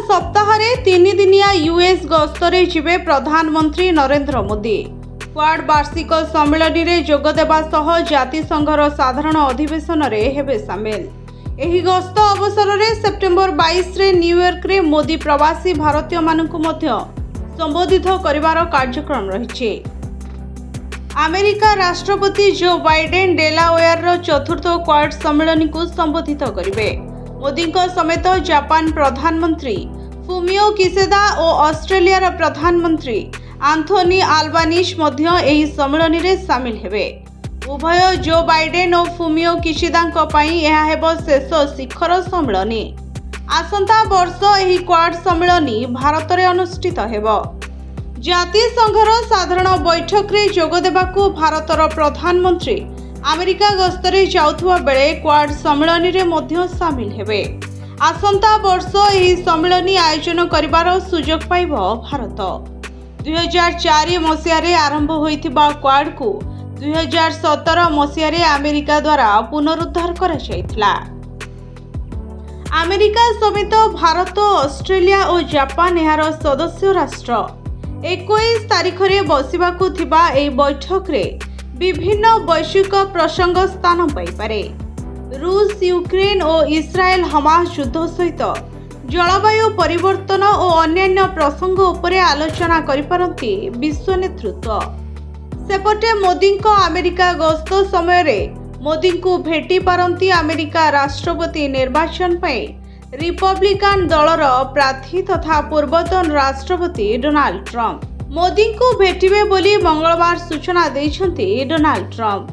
ସପ୍ତାହରେ 3 ଦିନିଆ ୟୁଏସ୍ ଗସ୍ତରେ ଯିବେ ପ୍ରଧାନମନ୍ତ୍ରୀ ନରେନ୍ଦ୍ର ମୋଦି। କ୍ୱାଡ୍ ବାର୍ଷିକ ସମ୍ମିଳନୀରେ ଯୋଗ ଦେବା ସହ ଜାତିସଂଘର ସାଧାରଣ ଅଧିବେଶନରେ ହେବେ ସାମିଲ। ଏହି ଗସ୍ତ ଅବସରରେ ସେପ୍ଟେମ୍ବର 22ରେ ନ୍ୟୁୟର୍କରେ ମୋଦି ପ୍ରବାସୀ ଭାରତୀୟମାନଙ୍କୁ ମଧ୍ୟ ସମ୍ବୋଧିତ କରିବାର କାର୍ଯ୍ୟକ୍ରମ ରହିଛି। ଆମେରିକା ରାଷ୍ଟ୍ରପତି ଜୋ ବାଇଡେନ୍ ଡେଲାୱେୟାରର ଚତୁର୍ଥ କ୍ୱାଡ୍ ସମ୍ମିଳନୀକୁ ସମ୍ବୋଧିତ କରିବେ। ମୋଦିଙ୍କ ସମେତ ଜାପାନ ପ୍ରଧାନମନ୍ତ୍ରୀ ଫୁମିଓ କିଶିଦା ଓ ଅଷ୍ଟ୍ରେଲିଆର ପ୍ରଧାନମନ୍ତ୍ରୀ ଆନ୍ଥୋନି ଆଲବାନିସ୍ ମଧ୍ୟ ଏହି ସମ୍ମିଳନୀରେ ସାମିଲ ହେବେ। ଉଭୟ ଜୋ ବାଇଡେନ୍ ଓ ଫୁମିଓ କିଶିଦାଙ୍କ ପାଇଁ ଏହା ହେବ ଶେଷ ଶିଖର ସମ୍ମିଳନୀ। ଆସନ୍ତା ବର୍ଷ ଏହି କ୍ୱାଡ୍ ସମ୍ମିଳନୀ ଭାରତରେ ଅନୁଷ୍ଠିତ ହେବ। ଜାତିସଂଘର ସାଧାରଣ ବୈଠକରେ ଯୋଗ ଦେବାକୁ ଭାରତର ପ୍ରଧାନମନ୍ତ୍ରୀ ଆମେରିକା ଗସ୍ତରେ ଯାଉଥିବା ବେଳେ କ୍ୱାଡ୍ ସମ୍ମିଳନୀରେ ମଧ୍ୟ ସାମିଲ ହେବେ। ଆସନ୍ତା ବର୍ଷ ଏହି ସମ୍ମିଳନୀ ଆୟୋଜନ କରିବାର ସୁଯୋଗ ପାଇବ ଭାରତ। 2004 ମସିହାରେ ଆରମ୍ଭ ହୋଇଥିବା କ୍ୱାଡ୍କୁ 2017 ମସିହାରେ ଆମେରିକା ଦ୍ୱାରା ପୁନରୁଦ୍ଧାର କରାଯାଇଥିଲା। ଆମେରିକା ସମେତ ଭାରତ, ଅଷ୍ଟ୍ରେଲିଆ ଓ ଜାପାନ ଏହାର ସଦସ୍ୟ ରାଷ୍ଟ୍ର। 21 ତାରିଖରେ ବସିବାକୁ ଥିବା ଏହି ବୈଠକରେ ବିଭିନ୍ନ ବୈଶ୍ୱିକ ପ୍ରସଙ୍ଗ ସ୍ଥାନ ପାଇପାରେ। ରୁଷ, ୟୁକ୍ରେନ୍ ଓ ଇସ୍ରାଏଲ ହମାସ ଯୁଦ୍ଧ ସହିତ ଜଳବାୟୁ ପରିବର୍ତ୍ତନ ଓ ଅନ୍ୟାନ୍ୟ ପ୍ରସଙ୍ଗ ଉପରେ ଆଲୋଚନା କରିପାରନ୍ତି ବିଶ୍ୱ ନେତୃତ୍ୱ। ସେପଟେ ମୋଦିଙ୍କ ଆମେରିକା ଗସ୍ତ ସମୟରେ ମୋଦିଙ୍କୁ ଭେଟି ପାରନ୍ତି ଆମେରିକା ରାଷ୍ଟ୍ରପତି ନିର୍ବାଚନ ପାଇଁ ରିପବ୍ଲିକାନ ଦଳର ପ୍ରାର୍ଥୀ ତଥା ପୂର୍ବତନ ରାଷ୍ଟ୍ରପତି ଡୋନାଲ୍ଡ ଟ୍ରମ୍ପ। ମୋଦିଙ୍କୁ ଭେଟିବେ ବୋଲି ମଙ୍ଗଳବାର ସୂଚନା ଦେଇଛନ୍ତି ଡୋନାଲ୍ଡ ଟ୍ରମ୍ପ।